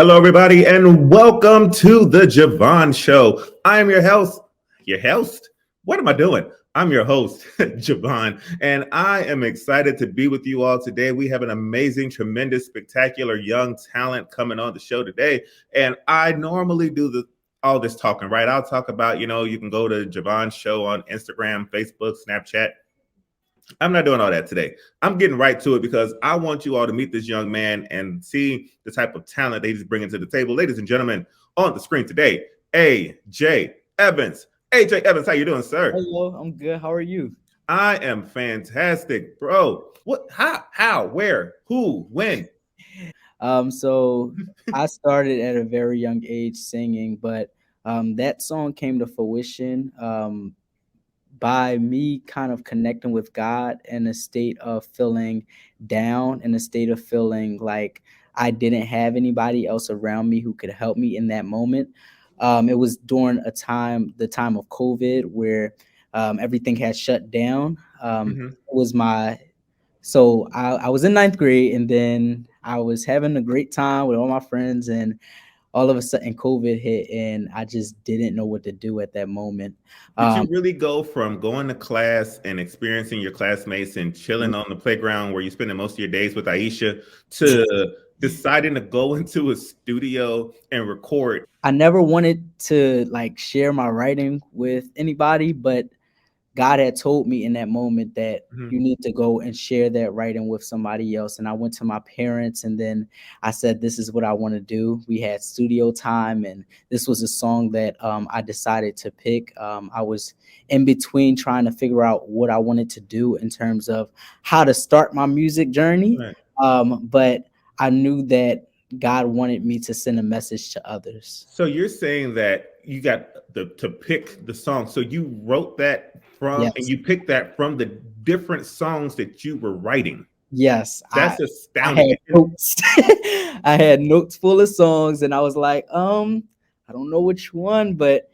Hello, everybody, and welcome to the Je Vaughn Show. I am your host. Your host? What am I doing? I'm your host, Je Vaughn, and I am excited to be with you all today. We have an amazing, tremendous, spectacular young talent coming on the show today, and I normally do all this talking, right? I'll talk about, you can go to Je Vaughn Show on Instagram, Facebook, Snapchat. I'm not doing all that today. I'm getting right to it because I want you all to meet this young man and see the type of talent that he's bringing to the table. Ladies and gentlemen, on the screen today, AJ Evans. AJ Evans, how you doing, sir? Hello, I'm good. How are you? I am fantastic, bro. What? How? Where? Who? When? So I started at a very young age singing, but that song came to fruition by me kind of connecting with God in a state of feeling down, in a state of feeling like I didn't have anybody else around me who could help me in that moment. It was during the time of COVID, where everything had shut down. Mhm. It was I was in ninth grade, and then I was having a great time with all my friends, and all of a sudden COVID hit, and I just didn't know what to do at that moment. Did Um, you really go from going to class and experiencing your classmates and chilling on the playground where you're spending most of your days with Aisha to deciding to go into a studio and record? I never wanted to like share my writing with anybody, but God had told me in that moment that Mhm. you need to go and share that writing with somebody else. And I went to my parents, and then I said, this is what I want to do. We had studio time, and this was a song that I decided to pick. I was in between trying to figure out what I wanted to do in terms of how to start my music journey. Right. But I knew that God wanted me to send a message to others. So you're saying that you got to pick the song. So you wrote that from and Yes. you picked that from the different songs that you were writing. Yes, That's I astounding. had notes. I had notes full of songs, and I was like, I don't know which one, but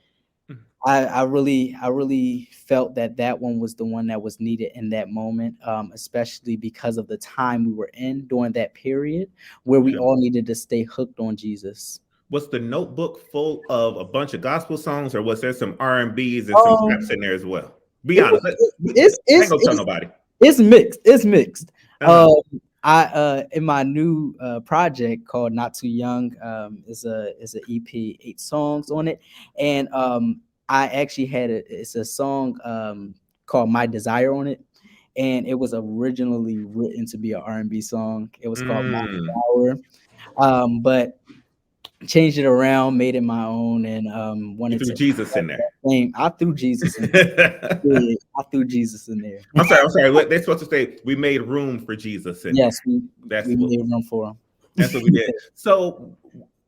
I really felt that that one was the one that was needed in that moment, especially because of the time we were in during that period where we Yeah. all needed to stay hooked on Jesus. Was the notebook full of a bunch of gospel songs, or was there some R&Bs and some raps Um, in there as well? Be it, wa- honest. it's I ain't it's gonna tell it's nobody. it's mixed. It's mixed. Uh-huh. Um, I in my new project called Not Too Young, is a EP, 8 songs on it, and I actually it's a song called My Desire on it, and it was originally written to be an R&B song. It was called My Mm. Desire, but changed it around, made it my own, and You wanted threw to Jesus in there. same. I threw Jesus in. I'm Yeah, I threw Jesus in there. sorry. I'm sorry. What they're supposed to say? We made room for Jesus in there. Yes, we That's we what. made room for him. That's what we did. So,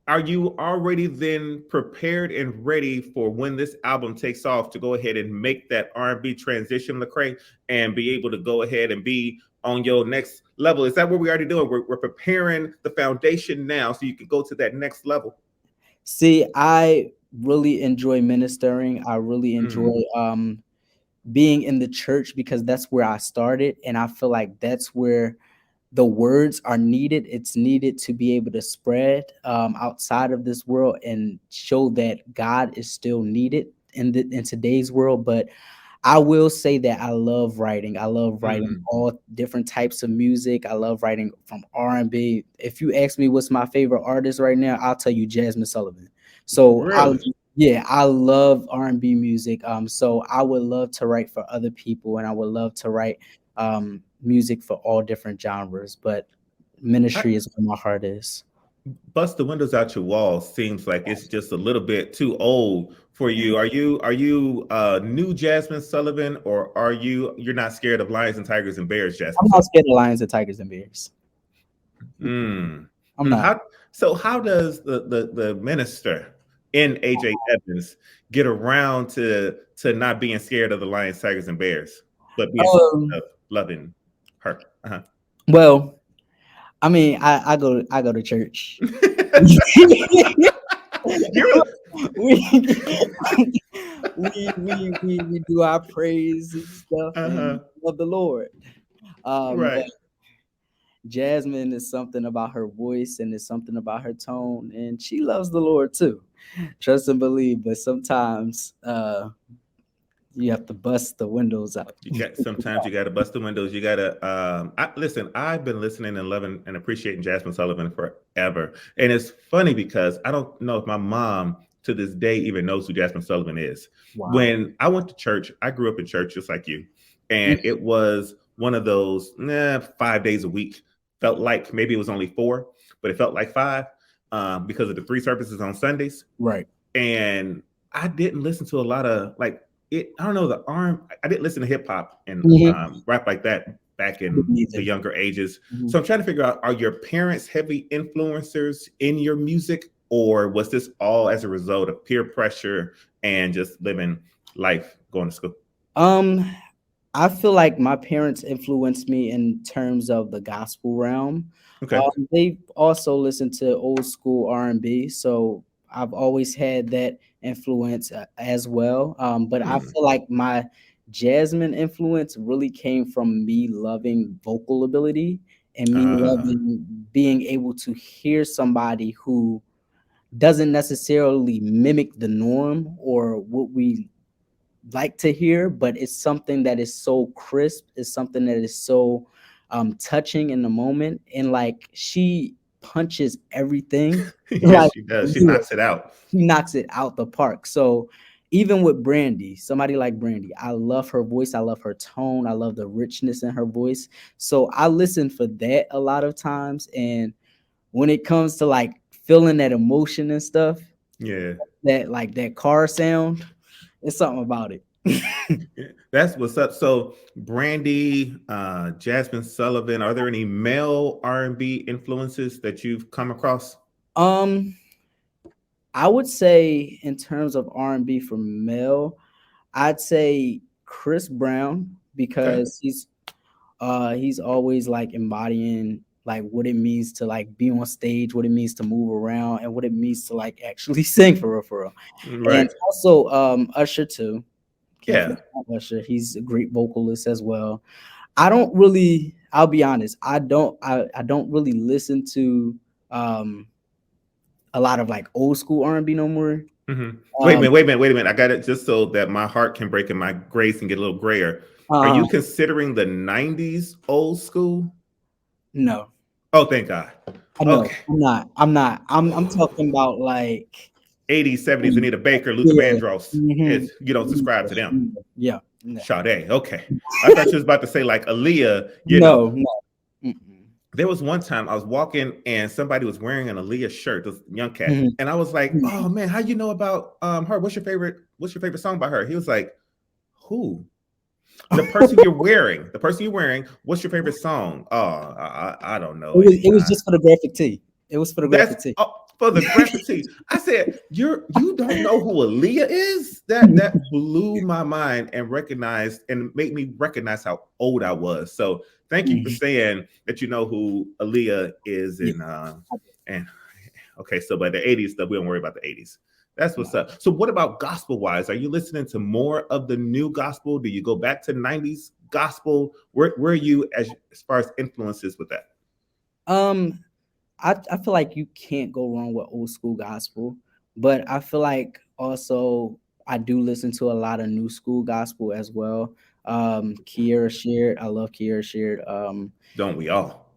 are you already then prepared and ready for when this album takes off to go ahead and make that R&B transition, Lecrae, and be able to go ahead and be on your next level? Is that what we're already doing? We're preparing the foundation now so you can go to that next level. See, I really enjoy ministering. I really enjoy Mm, being in the church because that's where I started, and I feel like that's where the words are needed. It's needed to be able to spread outside of this world and show that God is still needed in today's world. But I will say that I love writing. I love writing mm. all different types of music. I love writing from R&B. If you ask me what's my favorite artist right now, I'll tell you Jasmine Sullivan. So Really? I love R&B music. So I would love to write for other people, and I would love to write music for all different genres. But I, ministry is where my heart is. Bust the windows out your walls seems like it's just a little bit too old for you. Are you new Jasmine Sullivan, or you're not scared of lions and tigers and bears, Jasmine I'm not Sullivan? scared of lions and tigers and bears. Mm. I'm Mm. not. How does the minister in AJ Evans get around to not being scared of the lions, tigers, and bears, but being scared Um, of loving her? Uh-huh. well, I mean, I go to church. You're we, we do our praise and stuff and uh-huh. love the Lord. But Right. Jasmine is something about her voice and it's something about her tone, and she loves the Lord too. Trust and believe, but sometimes you have to bust the windows out. You got sometimes you got to bust the windows. You got to listen. I've been listening and loving and appreciating Jasmine Sullivan forever, and it's funny because I don't know if my mom to this day even knows who Jasmine Sullivan is. Wow. When I went to church, I grew up in church just like you, and Mhm. it was one of those 5 days a week. Felt like maybe it was only four, but it felt like five because of the three services on Sundays, Right. and I didn't listen to a lot of like it. I don't know the arm. I didn't listen to hip hop and Mhm. rap like that back I in didn't the either. younger ages. Mhm. So I'm trying to figure out: are your parents heavy influencers in your music, or was this all as a result of peer pressure and just living life, going to school? Um, I feel like my parents influenced me in terms of the gospel realm. Okay. They also listened to old school R&B, so I've always had that influence as well. But I Hmm. feel like my Jasmine influence really came from me loving vocal ability and me Uh, loving being able to hear somebody who doesn't necessarily mimic the norm or what we like to hear, but it's something that is so crisp, it's something that is so touching in the moment. And like she punches everything. yes, Like she does. She yeah, knocks it out. she knocks it out the park. So even with Brandy, somebody like Brandy, I love her voice, I love her tone, I love the richness in her voice. So I listen for that a lot of times. And when it comes to like feeling that emotion and stuff, Yeah. that like that car sound, it's something about it. Yeah, that's what's up. So, Brandy, Jasmine Sullivan, are there any male R&B influences that you've come across? um I would say in terms of R&B for male, I'd say Chris Brown Okay. because he's always like embodying like what it means to like be on stage, what it means to move around, and what it means to like actually sing for real, for real. And Right. also Usher too. Can't Yeah. forget about Usher. He's a great vocalist as well. I don't really, I'll be honest, I don't really listen to um a lot of like old school R&B no more. Hmm. Wait a Um minute, wait a minute, wait a minute. I got it just so that my heart can break and my grace and get a little grayer. Are uh you considering the 90s old school? no. Oh, thank God. I know. Okay. I'm not. I'm not. I'm talking about like 80s, 70s, Anita Baker, Luther yeah. Vandross. Mhm. It's, you don't subscribe to them. Yeah. No. Sade. Okay. I thought you was about to say like Aaliyah, you know. No. No. Mm-mm. There was one time I was walking and somebody was wearing an Aaliyah shirt, this young cat, Mhm. and I was like, Mhm. "Oh man, how you know about her? What's your favorite song by her?" He was like, "Who? The person you're wearing. The person you're wearing. What's your favorite song? Oh, I don't know any. It was just for the graphic tee. It was for the That's graphic tee. for the graffiti." I said, you don't know who Aaliyah is?" That blew my mind and recognized and made me recognize how old I was. So thank you for Mhm. saying that you know who Aaliyah is Yeah. and okay, so by the 80s stuff, we don't worry about the 80s. That's what's No. up. So what about gospel wise? Are you listening to more of the new gospel? Do you go back to 90s gospel? Where are you as far as influences with that? Um, I feel like you can't go wrong with old school gospel, but I feel like also I do listen to a lot of new school gospel as well. Kiera Sheard, I love Kiera Sheard. Don't we all?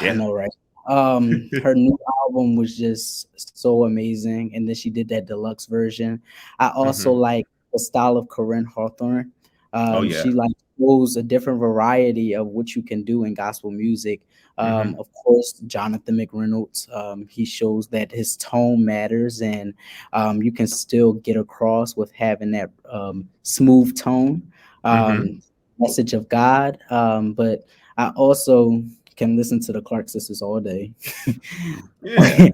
I Yeah. know, right? Her new album was just so amazing, and then she did that deluxe version. I also Hmm. like the style of Corinne Hawthorne. Oh yeah. She like shows a different variety of what you can do in gospel music. Hmm. Of course, Jonathan McReynolds, he shows that his tone matters, and you can still get across with having that smooth tone, Hmm. um, message of God. But I also can listen to the Clark sisters all day. Yeah.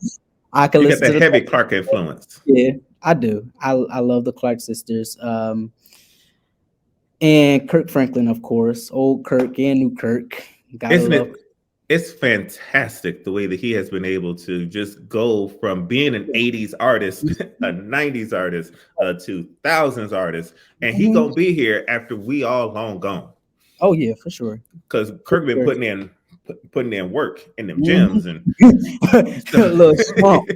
I can You got listen the to the heavy Clark Clark sisters. influence. Yeah, I do. I love the Clark sisters. And Kirk Franklin, of course. Old Kirk and new Kirk. Gotta Isn't love. it? It's fantastic the way that he has been able to just go from being an 80s artist, a 90s artist, a 2000s artist, and he Mhm. gonna be here after we all long gone. Oh yeah, for sure. Because For Kirk been sure. putting in. putting in work in them gyms and Mhm. so, A little swamp.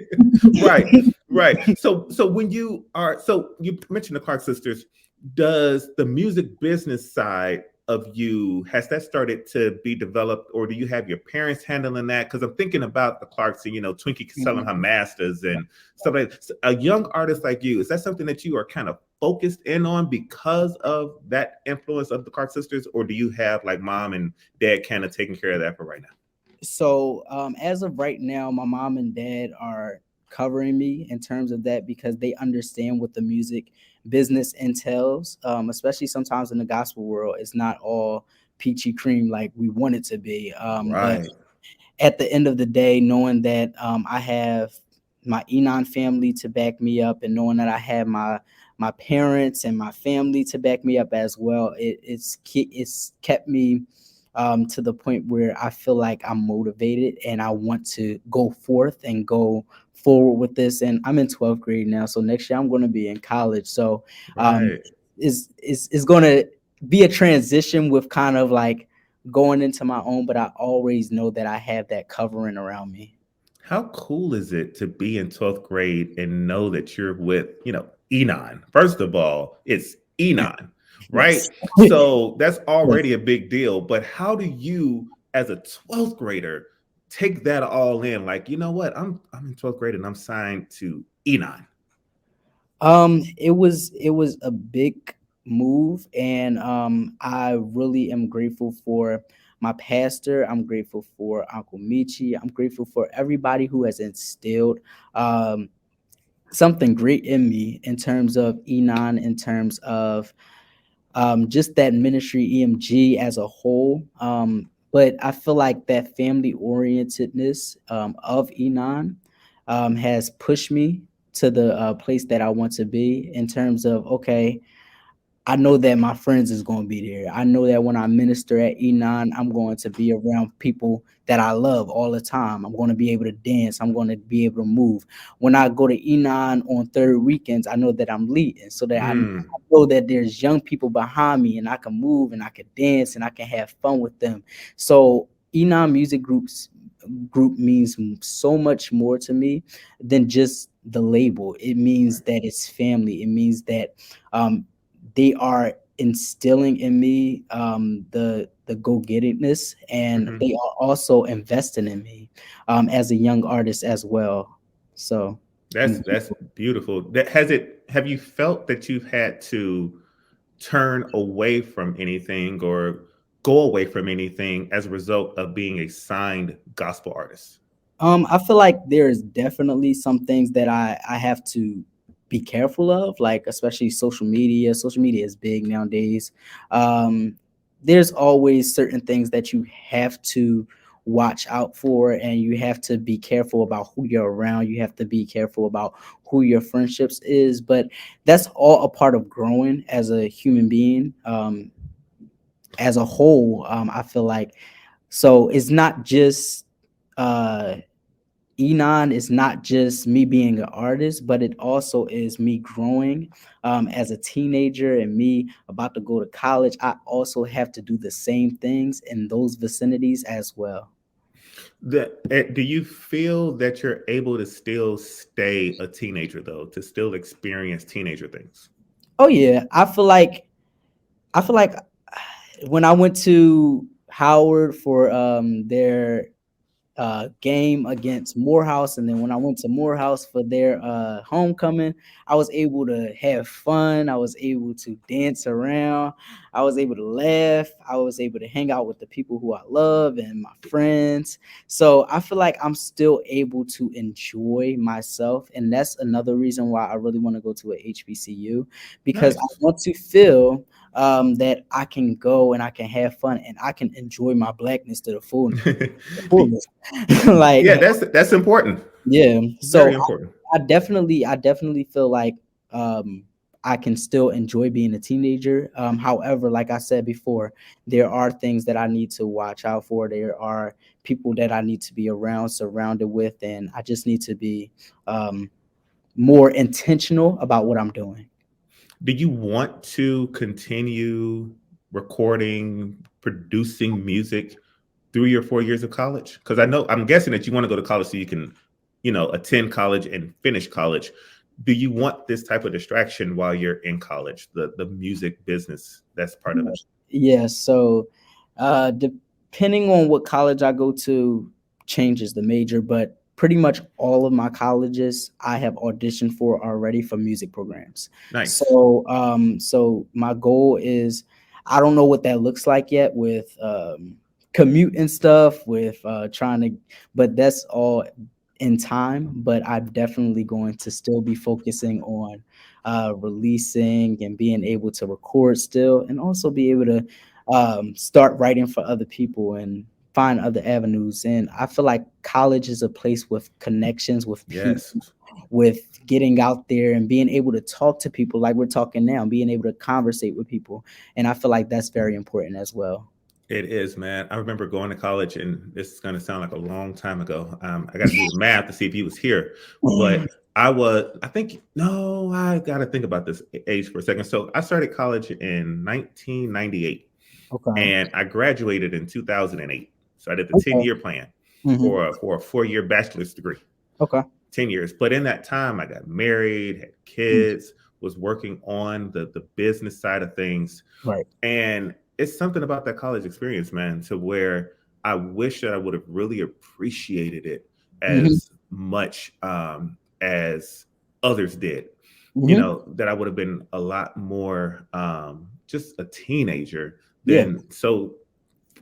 right, right. So when so you mentioned the Clark sisters, does the music business side of you has that started to be developed, or do you have your parents handling that? Because I'm thinking about the Clarks and Twinkie selling her Mhm. masters and stuff like that. So a young artist like you, is that something that you are kind of focused in on because of that influence of the Clark sisters, or do you have like mom and dad kind of taking care of that for right now? So, as of right now, my mom and dad are covering me in terms of that because they understand what the music business entails. Especially sometimes in the gospel world, it's not all peachy cream like we want it to be. But Right. at the end of the day, knowing that I have my Enon family to back me up, and knowing that I have my parents and my family to back me up as well, it's kept me to the point where I feel like I'm motivated and I want to go forth and go forward with this. And I'm in 12th grade now, so next year I'm going to be in college. So um, Right. is going to be a transition with kind of like going into my own, but I always know that I have that covering around me. How cool is it to be in 12th grade and know that you're with, Enon? First of all, it's Enon, Yes. right? So that's Yes. already a big deal. But how do you, as a 12th grader, take that all in? Like, you know what? I'm in 12th grade and I'm signed to Enon. It was a big move, and I really am grateful for my pastor. I'm grateful for Uncle Michi. I'm grateful for everybody who has instilled um something great in me in terms of Enon, in terms of just that ministry EMG as a whole. But I feel like that family orientedness of Enon has pushed me to the place that I want to be in terms of, okay, I know that my friends is going to be there. I know that when I minister at Enon, I'm going to be around people that I love all the time. I'm going to be able to dance. I'm going to be able to move. When I go to Enon on third weekends, I know that I'm leading, so that I Mm, know that there's young people behind me, and I can move and I can dance and I can have fun with them. So Enon Music Group means so much more to me than just the label. It means that it's family. It means that um, they are instilling in me the go gettingness, and mhm. they are also investing in me as a young artist as well. So That's I'm that's grateful. beautiful. Have you felt that you've had to turn away from anything or go away from anything as a result of being a signed gospel artist? I feel like there's definitely some things that I have to be careful of, like especially social media. Social media is big nowadays. Um, there's always certain things that you have to watch out for, and you have to be careful about who you're around. You have to be careful about who your friendships is, but that's all a part of growing as a human being. As a whole, I feel like so it's not just uh Enon is not just me being an artist, but it also is me growing as a teenager and me about to go to college. I also have to do the same things in those vicinities as well. Do you feel that you're able to still stay a teenager though, to still experience teenager things? Oh yeah, I feel like when I went to Howard for their game against Morehouse, and then when I went to Morehouse for their homecoming, I was able to have fun. I was able to dance around. I was able to laugh. I was able to hang out with the people who I love and my friends. So I feel like I'm still able to enjoy myself, and that's another reason why I really want to go to a HBCU, because I Nice. want to feel that I can go and I can have fun and I can enjoy my blackness to the fullness. Like, Yeah, that's important. yeah. Very So important. I definitely feel like um I can still enjoy being a teenager. However, like I said before, there are things that I need to watch out for. There are people that I need to be around, surrounded with, and I just need to be um more intentional about what I'm doing. Do you want to continue recording, producing music 3 or 4 years of college? Because I'm guessing that you want to go to college so you can, attend college and finish college. Do you want this type of distraction while you're in college? The music business, that's part of it. Yeah. So, depending on what college I go to, changes the major, but pretty much all of my colleges I have auditioned for already for music programs. Nice. So my goal is, I don't know what that looks like yet with commute and stuff, with trying to, but that's all in time. But I'm definitely going to still be focusing on releasing and being able to record still, and also be able to start writing for other people and find other avenues. And I feel like college is a place with connections with people, Yes. with getting out there and being able to talk to people like we're talking now, being able to conversate with people. And I feel like that's very important as well. It is, man. I remember going to college, and this is going to sound like a long time ago. I got to do the math to see if he was here, but I think, no, I got to think about this age for a second. So I started college in 1998, Okay. and I graduated in 2008. So I did the Okay. 10-year plan for a 4-year bachelor's degree. Okay. 10 years. But in that time, I got married, had kids, was working on the business side of things. Right. And it's something about that college experience, man, to where I wish that I would have really appreciated it as much as others did. That I would have been a lot more just a teenager than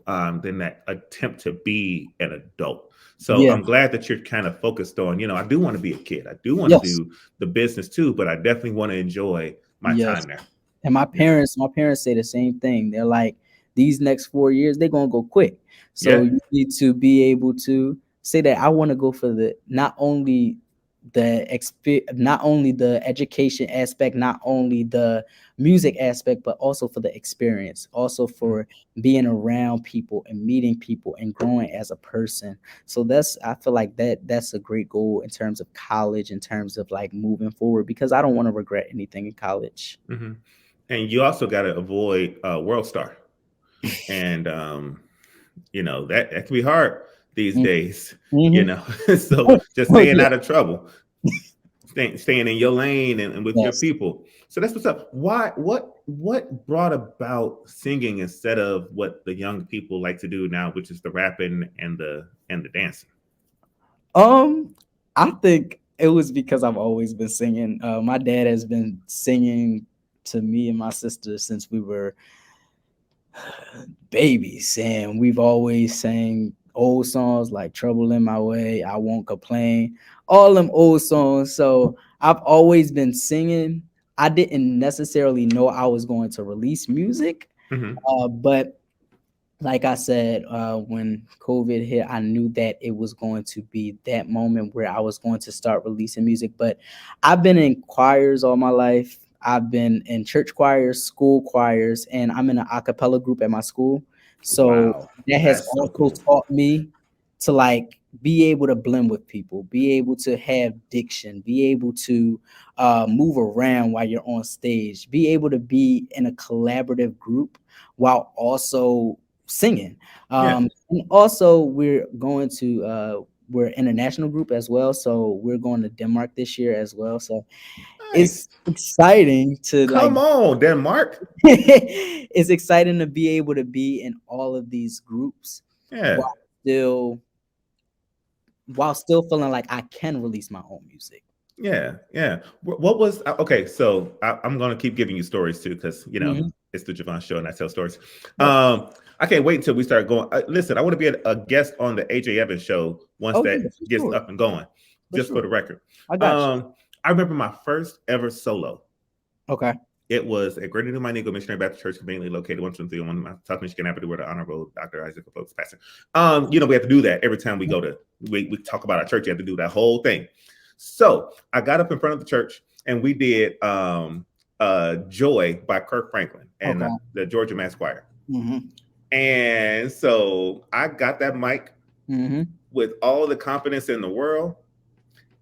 that attempt to be an adult. So I'm glad that you're kind of focused on, I do want to be a kid. I do want to do the business too, but I definitely want to enjoy my time there. And my parents say the same thing. They're like, these next 4 years, they're gonna go quick. So you need to be able to say that I want to go for not only the education aspect, not only the music aspect, but also for the experience, also for being around people and meeting people and growing as a person. So I feel like that's a great goal in terms of college, in terms of like moving forward, because I don't want to regret anything in college. And you also got to avoid World Star. And, that can be hard these days, so just staying out of trouble, staying in your lane and with your people. So that's what's up. What brought about singing instead of what the young people like to do now, which is the rapping and the dancing? I think it was because I've always been singing. My dad has been singing to me and my sister since we were babies, and we've always sang old songs like Trouble in My Way, I Won't Complain, all them old songs. So I've always been singing. I didn't necessarily know I was going to release music, but like I said, when COVID hit, I knew that it was going to be that moment where I was going to start releasing music. But I've been in choirs all my life. I've been in church choirs, school choirs, and I'm in an a cappella group at my school. So that has also cool. taught me to like be able to blend with people, be able to have diction, be able to move around while you're on stage, be able to be in a collaborative group while also singing. And also we're international group as well. So we're going to Denmark this year as well. So it's exciting to come on, Denmark. It's exciting to be able to be in all of these groups while still feeling like I can release my own music. Yeah. What was okay? So I'm gonna keep giving you stories too, because it's the Je Vaughn Show and I tell stories. I can't wait until we start going. Listen, I want to be a guest on the AJ Evans show once that gets up and going. For the record, I got you. I remember my first ever solo. Okay. It was at Greater New Miami Missionary Baptist Church, conveniently located 123 on South Michigan Avenue, where the Honorable Dr. Isaac Folks pastor. We have to do that every time we go to we talk about our church. You have to do that whole thing. So I got up in front of the church and we did Joy by Kirk Franklin and the Georgia Mass Choir. And so I got that mic with all the confidence in the world.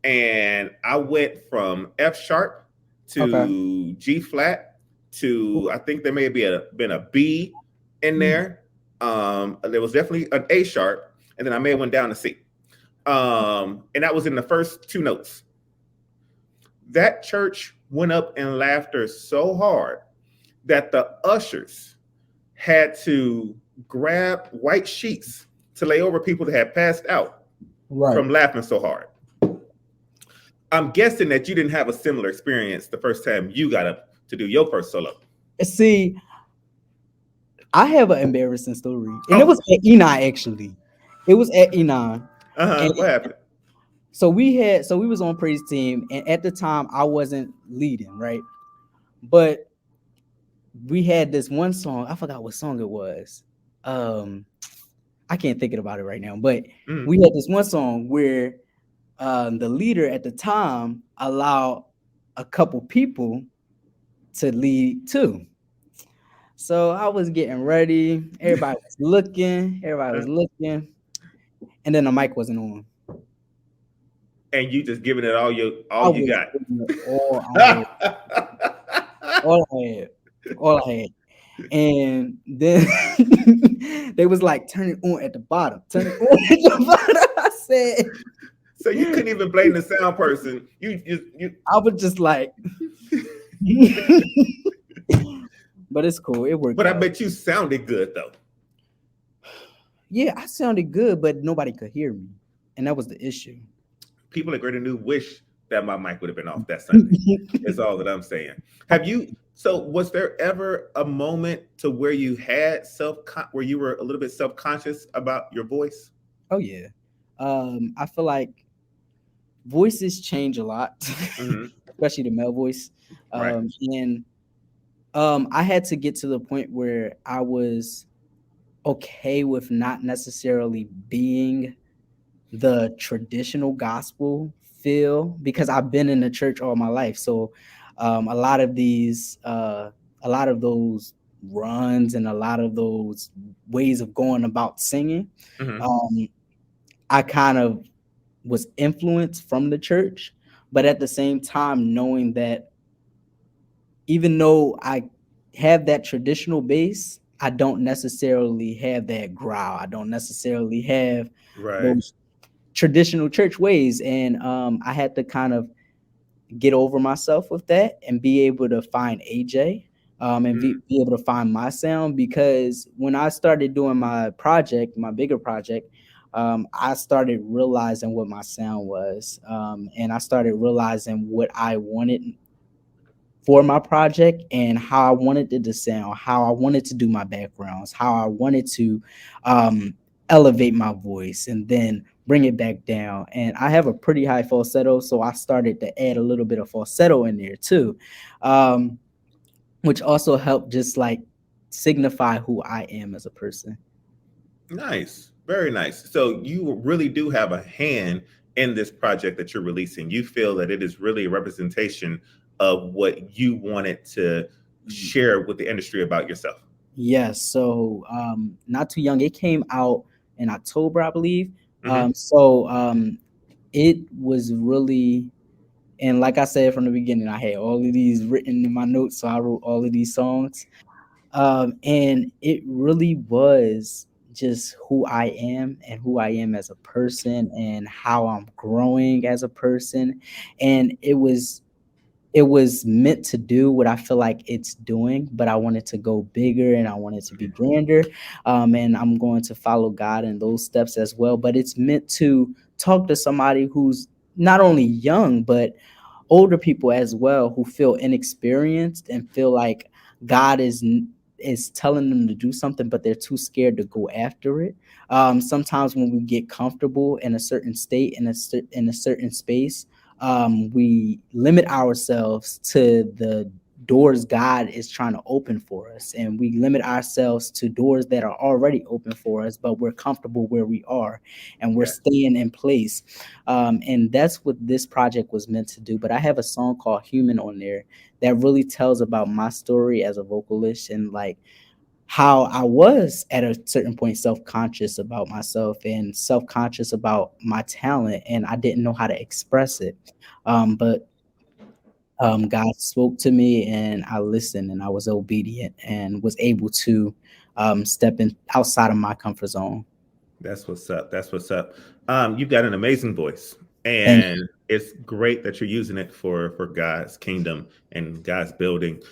And I went from F sharp to G flat to, I think there may have been a B in there. There was definitely an A sharp, and then I may have went down to C. And that was in the first two notes. That church went up in laughter so hard that the ushers had to grab white sheets to lay over people that had passed out Right. from laughing so hard. I'm guessing that you didn't have a similar experience the first time you got up to do your first solo. See, I have an embarrassing story, and it Oh, was at Enon actually. It was at Enon, and what happened? so we was on praise team, and at the time I wasn't leading, right? But we had this one song. I forgot what song it was. I can't think about it right now, but we had this one song where the leader at the time allowed a couple people to lead too. So I was getting ready. Everybody was looking, and then the mic wasn't on. And you just giving it I all you was got. giving it all I had. And then they was like, turn it on at the bottom. Turn it on at the bottom. I said, So you couldn't even blame the sound person. I was just like, but it's cool. It worked. But I out. bet you sounded good though. Yeah, I sounded good, but nobody could hear me, and that was the issue. People at Greater New wish that my mic would have been off that Sunday. That's all that I'm saying. Have you? So was there ever a moment to where you had where you were a little bit self-conscious about your voice? Oh yeah. I feel like voices change a lot, especially the male voice. Right. And I had to get to the point where I was okay with not necessarily being the traditional gospel feel, because I've been in the church all my life. So a lot of those runs and a lot of those ways of going about singing, I kind of was influenced from the church, but at the same time knowing that even though I have that traditional base, I don't necessarily have that growl. I don't necessarily have those traditional church ways. And I had to kind of get over myself with that and be able to find AJ, and be able to find my sound. Because when I started doing my project, my bigger project, I started realizing what my sound was, and I started realizing what I wanted for my project and how I wanted it to sound, how I wanted to do my backgrounds, how I wanted to elevate my voice and then bring it back down. And I have a pretty high falsetto, so I started to add a little bit of falsetto in there too, which also helped just like signify who I am as a person. Nice. Very nice. So you really do have a hand in this project that you're releasing. You feel that it is really a representation of what you wanted to share with the industry about yourself. Yes. So not too young. It came out in October, I believe. It was really, and like I said from the beginning, I had all of these written in my notes. So I wrote all of these songs. And it really was just who I am and who I am as a person and how I'm growing as a person. And it was meant to do what I feel like it's doing, but I wanted to go bigger and I wanted to be grander. And I'm going to follow God in those steps as well. But it's meant to talk to somebody who's not only young, but older people as well, who feel inexperienced and feel like God is telling them to do something, but they're too scared to go after it. Sometimes when we get comfortable in a certain state, in a certain space, we limit ourselves to the doors God is trying to open for us, and we limit ourselves to doors that are already open for us, but we're comfortable where we are and we're staying in place. And that's what this project was meant to do. But I have a song called Human on there that really tells about my story as a vocalist and like how I was at a certain point self-conscious about myself and self-conscious about my talent, and I didn't know how to express it. But God spoke to me and I listened and I was obedient and was able to stepping outside of my comfort zone. That's what's up. That's what's up. You've got an amazing voice, Thank and it's great that you're using it for God's kingdom and God's building.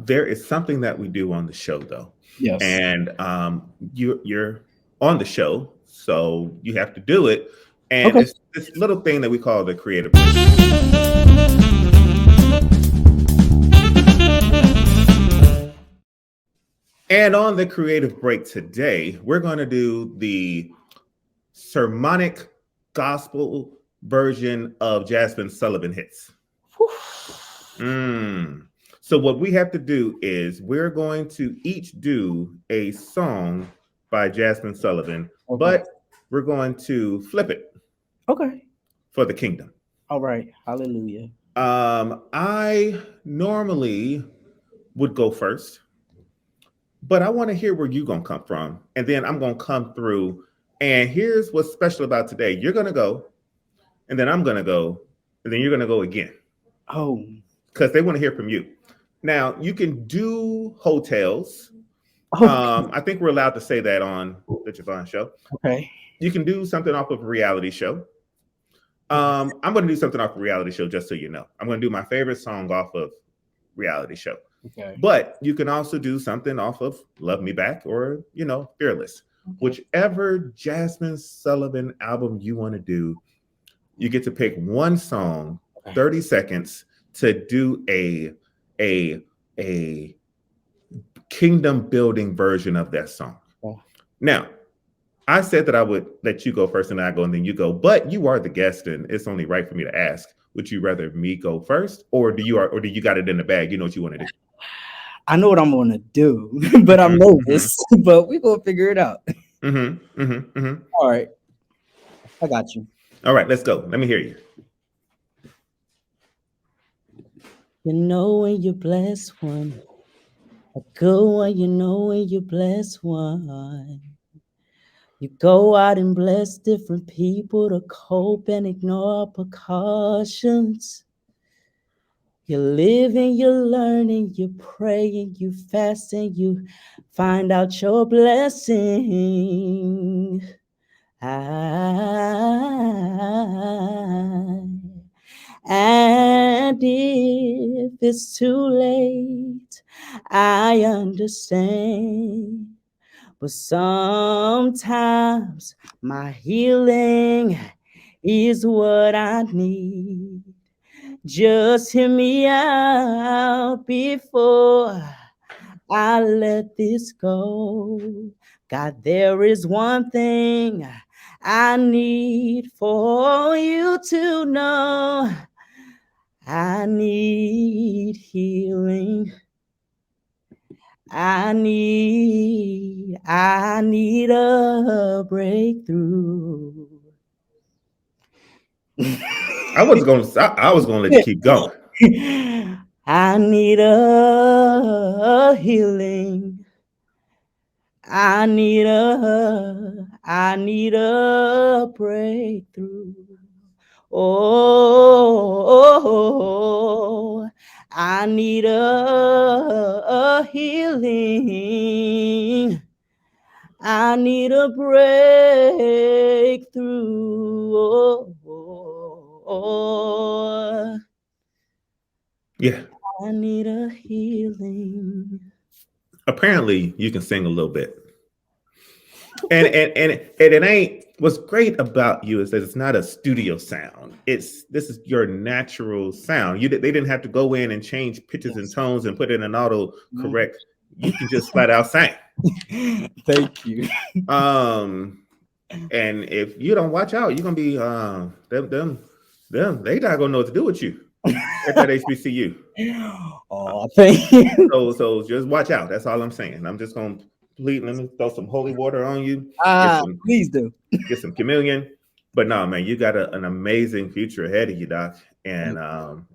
There is something that we do on the show, though, you. Yes. and you're on the show, so you have to do it. And Okay. it's this little thing that we call the creative break. And on the creative break today, we're going to do the sermonic gospel version of Jasmine Sullivan hits. So what we have to do is we're going to each do a song by Jasmine Sullivan, Okay. but we're going to flip it Okay. for the kingdom. All right. Hallelujah. I normally would go first, but I want to hear where you're going to come from. And then I'm going to come through. And here's what's special about today. You're going to go, and then I'm going to go, and then you're going to go again. Oh. Because they want to hear from you. Now, you can do hotels. Okay. I think we're allowed to say that on the Je Vaughn Show. Okay. You can do something off of a reality show. I'm going to do something off a reality show, just so you know. I'm going to do my favorite song off of reality show. Okay. But you can also do something off of Love Me Back or, Fearless. Okay. Whichever Jasmine Sullivan album you want to do, you get to pick one song, 30 seconds, to do a kingdom building version of that song. Okay. Now, I said that I would let you go first and I go and then you go, but you are the guest and it's only right for me to ask. Would you rather me go first or do you got it in the bag? You know what you want to do? I know what I'm going to do, but I'm nervous, but we're going to figure it out. All right. I got you. All right, let's go. Let me hear you. You know when you're blessed one, a good one, you know when you're blessed one. You go out and bless different people to cope and ignore precautions. You're living, you're learning, you're praying, you fasting, you find out your blessing. And if it's too late, I understand. But sometimes my healing is what I need. Just hear me out before I let this go. God, there is one thing I need for you to know. I need healing. I need a breakthrough. I was gonna let you keep going. I need a healing. I need a breakthrough. Oh, I need a healing. I need a breakthrough. Yeah. I need a healing. Apparently, you can sing a little bit. And it ain't. What's great about you is that it's not a studio sound. This is your natural sound. They didn't have to go in and change pitches and tones and put in an auto correct. You can just flat out sing. Thank you. And if you don't watch out, you're gonna be them. They not gonna know what to do with you at that HBCU. Oh, thank you. So just watch out. That's all I'm saying. I'm just gonna let me throw some holy water on you. Please do. Get some communion. But no, man, you got an amazing future ahead of you, Doc. And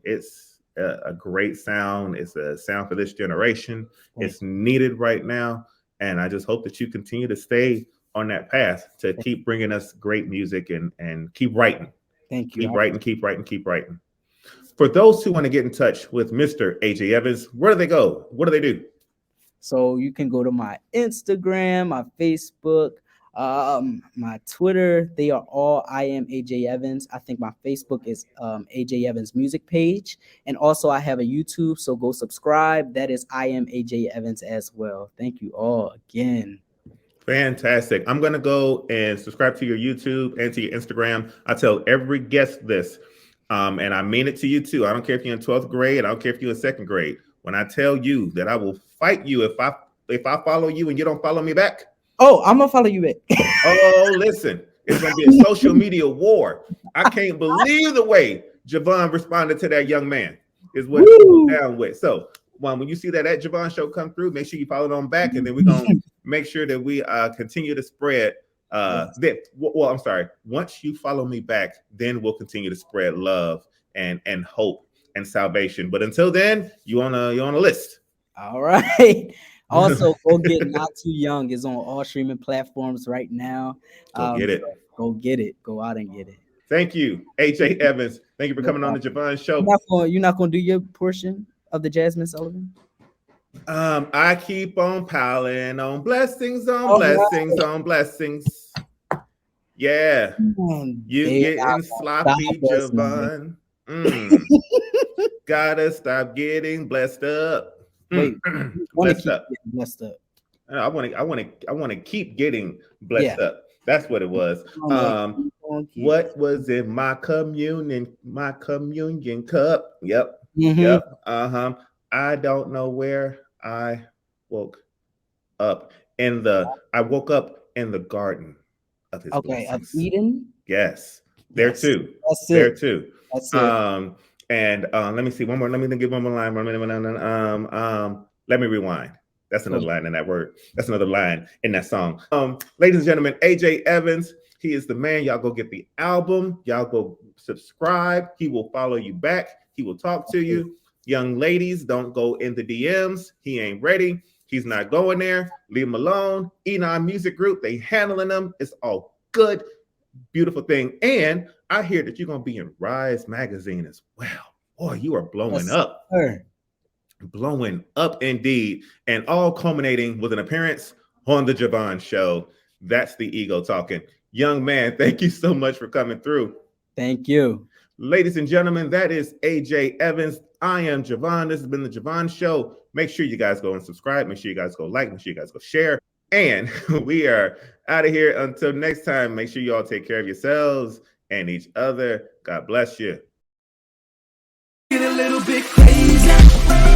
it's a great sound. It's a sound for this generation. It's needed right now. And I just hope that you continue to stay on that path to keep bringing us great music and keep writing. Thank you. Keep writing. For those who want to get in touch with Mr. AJ Evans, where do they go? What do they do? So you can go to my Instagram, my Facebook, my Twitter. They are all I am AJ Evans. I think my Facebook is AJ Evans Music Page, and also I have a YouTube. So go subscribe. That is I am AJ Evans as well. Thank you all again. Fantastic. I'm going to go and subscribe to your YouTube and to your Instagram. I tell every guest this, and I mean it to you too. I don't care if you're in 12th grade. I don't care if you're in 2nd grade. When I tell you that I will fight you if I follow you and you don't follow me back. Oh, I'm going to follow you back. Oh, listen. It's going to be a social media war. I can't believe the way Je Vaughn responded to that young man is what he's down with. So when you see that at Je Vaughn Show come through, make sure you follow it on back, and then we're going to make sure that we continue to spread I'm sorry. Once you follow me back, then we'll continue to spread love and hope and salvation. But until then, you on a list. All right. Also, go get Not Too Young is on all streaming platforms right now. Go get it. Go get it. Go out and get it. Thank you, AJ Evans. Thank you for coming on the Je Vaughn Show. You're not gonna do your portion of the Jasmine Sullivan? I keep on piling on blessings on blessings on blessings. Yeah, you getting sloppy, Je Vaughn. Gotta stop getting blessed up. Wait, blessed up. Blessed up. I want to keep getting blessed up. That's what it was. What was in my communion cup? Yep. Yep. I don't know where I woke up I woke up in the garden of his blessings. Of Eden. Yes, there too. That's there it. too. That's it. And let me see one more. Let me give one more line. Let me rewind. That's another line in that word. That's another line in that song. Ladies and gentlemen, AJ Evans. He is the man. Y'all go get the album. Y'all go subscribe. He will follow you back. He will talk to you. Young ladies, don't go in the DMs. He ain't ready. He's not going there. Leave him alone. Enon Music Group, they handling them. It's all good. Beautiful thing. And I hear that you're going to be in Rise Magazine as well. Boy, you are blowing up. Sir. Blowing up indeed. And all culminating with an appearance on the Je Vaughn Show. That's the ego talking. Young man, thank you so much for coming through. Thank you. Ladies and gentlemen, that is AJ Evans. I am Je Vaughn. This has been the Je Vaughn Show. Make sure you guys go and subscribe. Make sure you guys go like. Make sure you guys go share. And we are out of here. Until next time, make sure you all take care of yourselves and each other. God bless you. Get a little bit crazy.